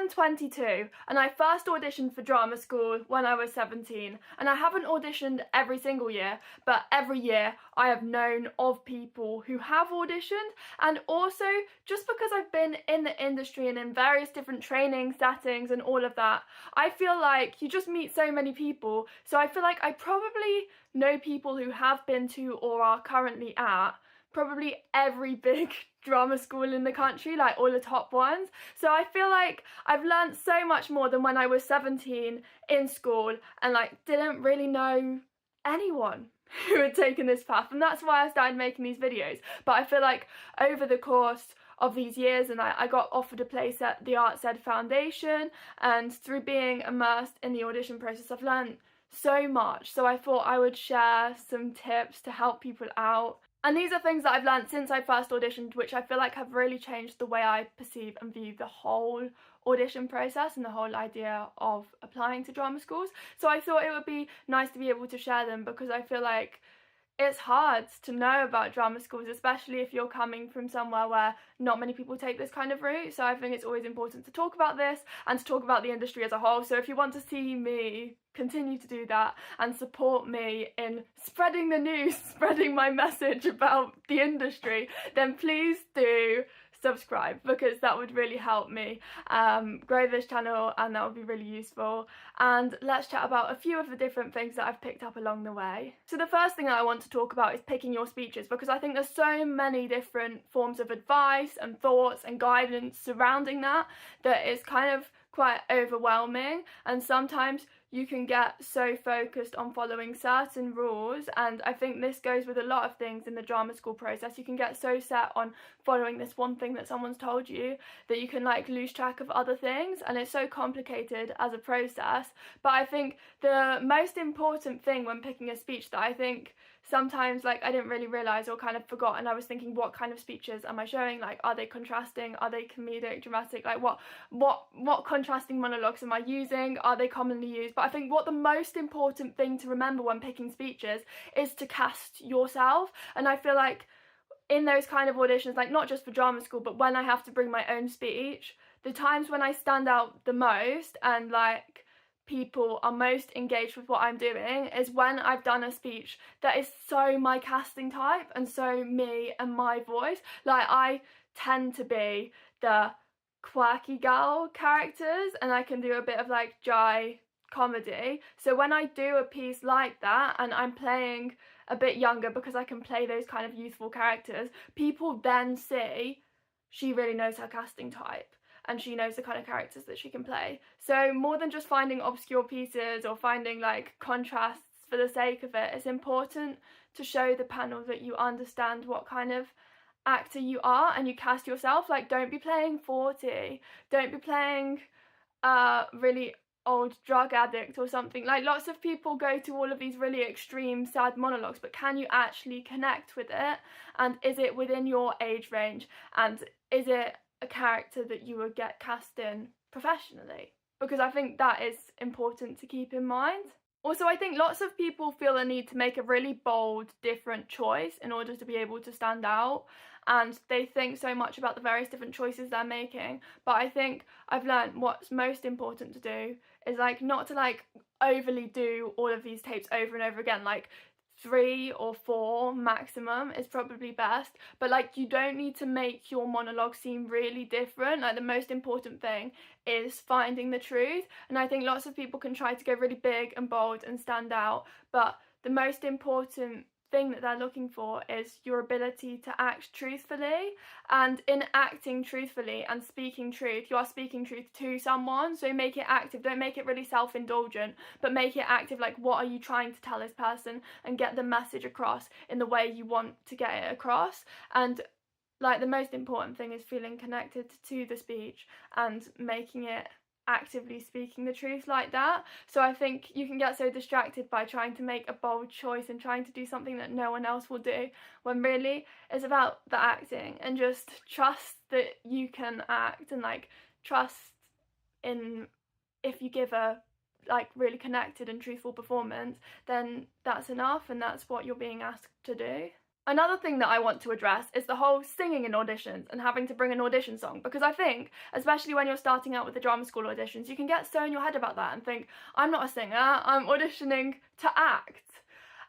I'm 22 and I first auditioned for drama school when I was 17, and I haven't auditioned every single year, but every year I have known of people who have auditioned. And also, just because I've been in the industry and in various different training settings and all of that, I feel like you just meet so many people, so I feel like I probably know people who have been to or are currently at probably every big drama school in the country, like all the top ones. So I feel like I've learned so much more than when I was 17 in school and like didn't really know anyone who had taken this path, and that's why I started making these videos. But I feel like over the course of these years, and I got offered a place at the Arts Ed Foundation, and through being immersed in the audition process I've learned so much, so I thought I would share some tips to help people out. And these are things that I've learned since I first auditioned, which I feel like have really changed the way I perceive and view the whole audition process and the whole idea of applying to drama schools. So I thought it would be nice to be able to share them, because I feel like it's hard to know about drama schools, especially if you're coming from somewhere where not many people take this kind of route. So I think it's always important to talk about this and to talk about the industry as a whole. So if you want to see me continue to do that and support me in spreading the news, spreading my message about the industry, then please do subscribe, because that would really help me grow this channel, and that would be really useful. And let's chat about a few of the different things that I've picked up along the way. So the first thing that I want to talk about is picking your speeches, because I think there's so many different forms of advice and thoughts and guidance surrounding that it's kind of quite overwhelming, and sometimes you can get so focused on following certain rules, and I think this goes with a lot of things in the drama school process. You can get so set on following this one thing that someone's told you that you can like lose track of other things, and it's so complicated as a process. But I think the most important thing when picking a speech that I think sometimes like I didn't really realise or kind of forgot, and I was thinking, what kind of speeches am I showing? Like, are they contrasting? Are they comedic, dramatic? Like what contrasting monologues am I using? Are they commonly used? But I think what the most important thing to remember when picking speeches is to cast yourself. And I feel like in those kind of auditions, like not just for drama school, but when I have to bring my own speech, the times when I stand out the most and like people are most engaged with what I'm doing is when I've done a speech that is so my casting type and so me and my voice. Like, I tend to be the quirky girl characters, and I can do a bit of like dry comedy. So when I do a piece like that and I'm playing a bit younger, because I can play those kind of youthful characters, people then see she really knows her casting type and she knows the kind of characters that she can play. So more than just finding obscure pieces or finding like contrasts for the sake of it, it's important to show the panel that you understand what kind of actor you are and you cast yourself. Like, don't be playing 40, don't be playing really old drug addict or something. Like, lots of people go to all of these really extreme sad monologues, but can you actually connect with it? And is it within your age range? And is it a character that you would get cast in professionally? Because I think that is important to keep in mind. Also, I think lots of people feel a need to make a really bold, different choice in order to be able to stand out, and they think so much about the various different choices they're making. But I think I've learned what's most important to do is like not to like overly do all of these tapes over and over again. Like 3 or 4 maximum is probably best, but like you don't need to make your monologue seem really different. Like, the most important thing is finding the truth, and I think lots of people can try to go really big and bold and stand out, but the most important thing that they're looking for is your ability to act truthfully. And in acting truthfully and speaking truth, you are speaking truth to someone, so make it active. Don't make it really self-indulgent, but make it active. Like, what are you trying to tell this person, and get the message across in the way you want to get it across. And like, the most important thing is feeling connected to the speech and making it actively speaking the truth like that. So I think you can get so distracted by trying to make a bold choice and trying to do something that no one else will do, when really it's about the acting, and just trust that you can act, and like trust in, if you give a like really connected and truthful performance, then that's enough, and that's what you're being asked to do. Another thing that I want to address is the whole singing in auditions and having to bring an audition song, because I think, especially when you're starting out with the drama school auditions, you can get so in your head about that and think, I'm not a singer, I'm auditioning to act.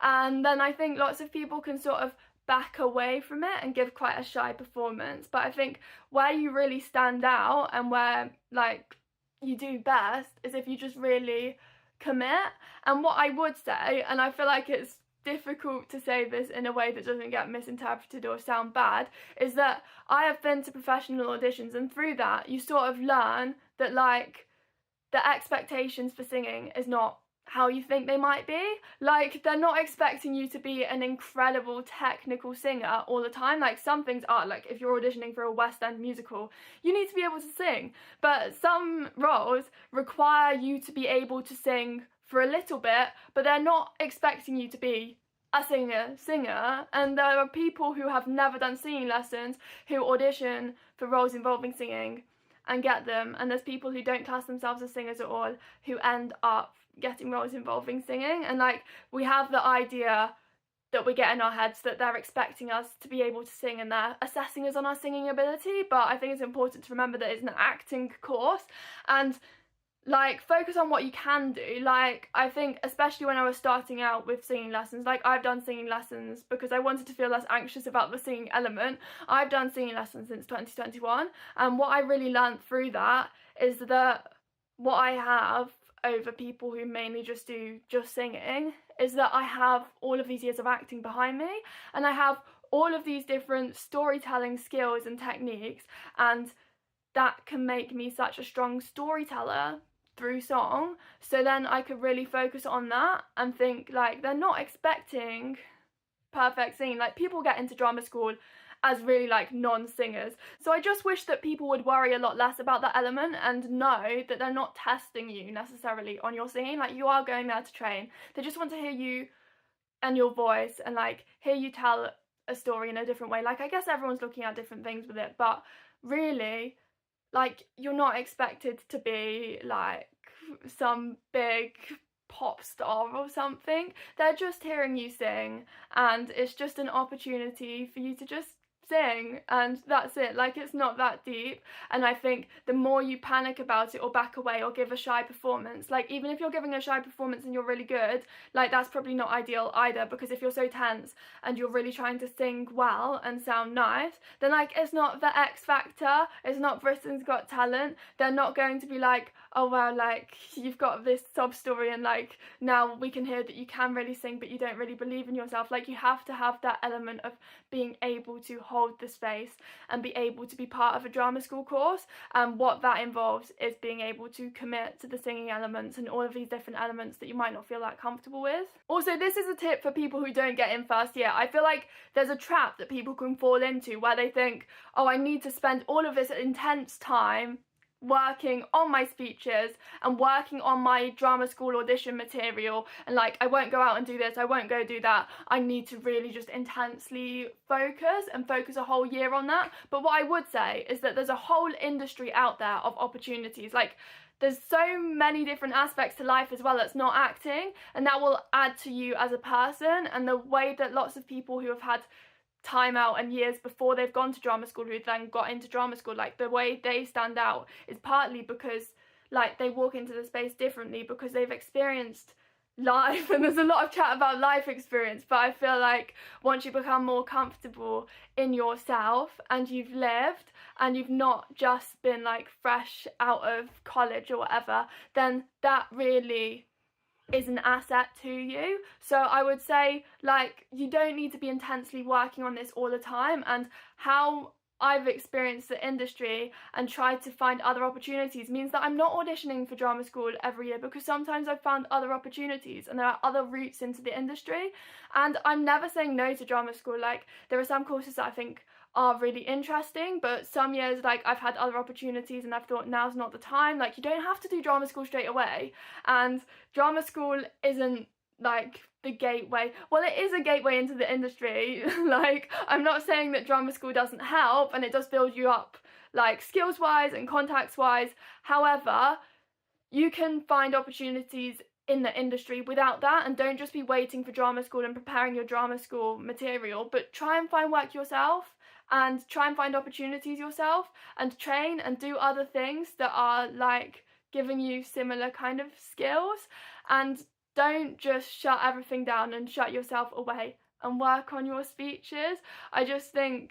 And then I think lots of people can sort of back away from it and give quite a shy performance. But I think where you really stand out and where like you do best is if you just really commit. And what I would say, and I feel like it's difficult to say this in a way that doesn't get misinterpreted or sound bad, is that I have been to professional auditions, and through that you sort of learn that like the expectations for singing is not how you think they might be. Like, they're not expecting you to be an incredible technical singer all the time. Like, some things are, like, if you're auditioning for a West End musical, you need to be able to sing. But some roles require you to be able to sing for a little bit, but they're not expecting you to be a singer. And there are people who have never done singing lessons who audition for roles involving singing and get them, and there's people who don't class themselves as singers at all who end up getting roles involving singing. And like, we have the idea that we get in our heads that they're expecting us to be able to sing and they're assessing us on our singing ability, but I think it's important to remember that it's an acting course, and like, focus on what you can do. Like, I think especially when I was starting out with singing lessons, like, I've done singing lessons because I wanted to feel less anxious about the singing element. I've done singing lessons since 2021, and what I really learned through that is that what I have over people who mainly just do singing is that I have all of these years of acting behind me, and I have all of these different storytelling skills and techniques, and that can make me such a strong storyteller through song. So then I could really focus on that and think, like, they're not expecting perfect singing. Like, people get into drama school as really like non-singers, so I just wish that people would worry a lot less about that element and know that they're not testing you necessarily on your singing. Like, you are going there to train. They just want to hear you and your voice and like hear you tell a story in a different way. Like, I guess everyone's looking at different things with it, but really, like, you're not expected to be like some big pop star or something. They're just hearing you sing, and it's just an opportunity for you to just sing, and that's it. Like, it's not that deep. And I think the more you panic about it or back away or give a shy performance, like, even if you're giving a shy performance and you're really good, like, that's probably not ideal either, because if you're so tense and you're really trying to sing well and sound nice, then like, it's not the X Factor, it's not Britain's Got Talent. They're not going to be like, oh wow, like, you've got this sob story and like, now we can hear that you can really sing but you don't really believe in yourself. Like, you have to have that element of being able to hold the space and be able to be part of a drama school course, and what that involves is being able to commit to the singing elements and all of these different elements that you might not feel that comfortable with. Also, this is a tip for people who don't get in first year. I feel like there's a trap that people can fall into where they think, oh, I need to spend all of this intense time working on my speeches and working on my drama school audition material, and like, I won't go out and do this, I won't go do that. I need to really just intensely focus a whole year on that. But what I would say is that there's a whole industry out there of opportunities. Like, there's so many different aspects to life as well that's not acting, and that will add to you as a person. And the way that lots of people who have had time out and years before they've gone to drama school, who then got into drama school, like, the way they stand out is partly because like they walk into the space differently because they've experienced life. And there's a lot of chat about life experience, but I feel like once you become more comfortable in yourself and you've lived and you've not just been like fresh out of college or whatever, then that really is an asset to you. So I would say, like, you don't need to be intensely working on this all the time. And how I've experienced the industry and tried to find other opportunities means that I'm not auditioning for drama school every year, because sometimes I've found other opportunities and there are other routes into the industry. And I'm never saying no to drama school. Like, there are some courses that I think are really interesting, but some years, like, I've had other opportunities and I've thought now's not the time. Like, you don't have to do drama school straight away, and drama school isn't like the gateway. Well, it is a gateway into the industry. Like, I'm not saying that drama school doesn't help, and it does build you up like skills wise and contacts wise. However, you can find opportunities in the industry without that. And don't just be waiting for drama school and preparing your drama school material, but try and find work yourself and try and find opportunities yourself and train and do other things that are like giving you similar kind of skills. And don't just shut everything down and shut yourself away and work on your speeches. I just think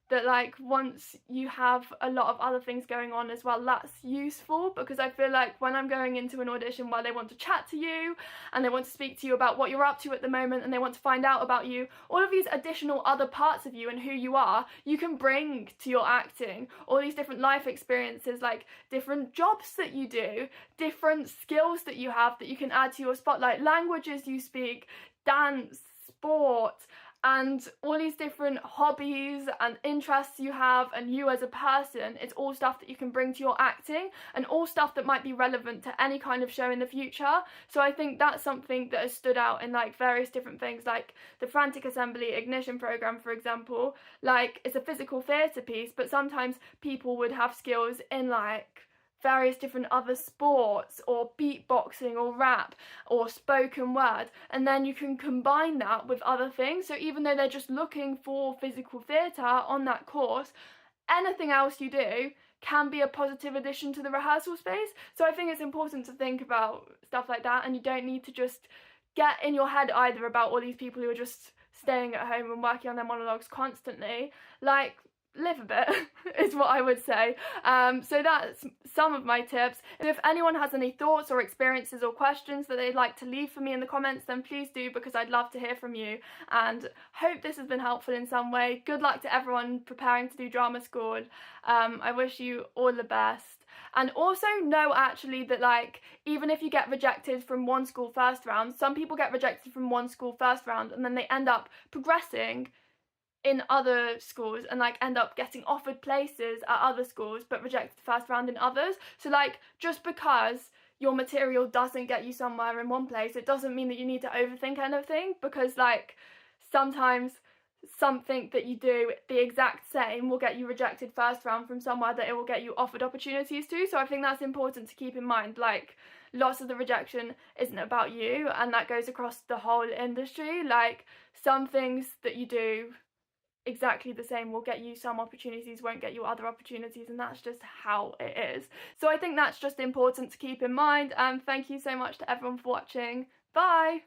that like once you have a lot of other things going on as well, that's useful, because I feel like when I'm going into an audition where they want to chat to you and they want to speak to you about what you're up to at the moment and they want to find out about you, all of these additional other parts of you and who you are, you can bring to your acting. All these different life experiences, like different jobs that you do, different skills that you have that you can add to your spotlight, languages you speak, dance, sport, and all these different hobbies and interests you have, and you as a person, it's all stuff that you can bring to your acting and all stuff that might be relevant to any kind of show in the future. So I think that's something that has stood out in like various different things, like the Frantic Assembly Ignition program, for example. Like, it's a physical theatre piece, but sometimes people would have skills in like various different other sports or beatboxing or rap or spoken word, and then you can combine that with other things. So even though they're just looking for physical theatre on that course, anything else you do can be a positive addition to the rehearsal space. So I think it's important to think about stuff like that, and you don't need to just get in your head either about all these people who are just staying at home and working on their monologues constantly. Like, live a bit is what I would say. So that's some of my tips. And if anyone has any thoughts or experiences or questions that they'd like to leave for me in the comments, then please do, because I'd love to hear from you, and hope this has been helpful in some way. Good luck to everyone preparing to do drama school. I wish you all the best. And also know actually that like, even if you get rejected from one school first round, some people get rejected from one school first round and then they end up progressing in other schools and like end up getting offered places at other schools but rejected the first round in others. So like, just because your material doesn't get you somewhere in one place, it doesn't mean that you need to overthink anything, because like sometimes something that you do the exact same will get you rejected first round from somewhere that it will get you offered opportunities to. So I think that's important to keep in mind. Like, lots of the rejection isn't about you, and that goes across the whole industry. Like, some things that you do exactly the same will get you some opportunities, won't get you other opportunities, and that's just how it is. So I think that's just important to keep in mind, and thank you so much to everyone for watching. Bye!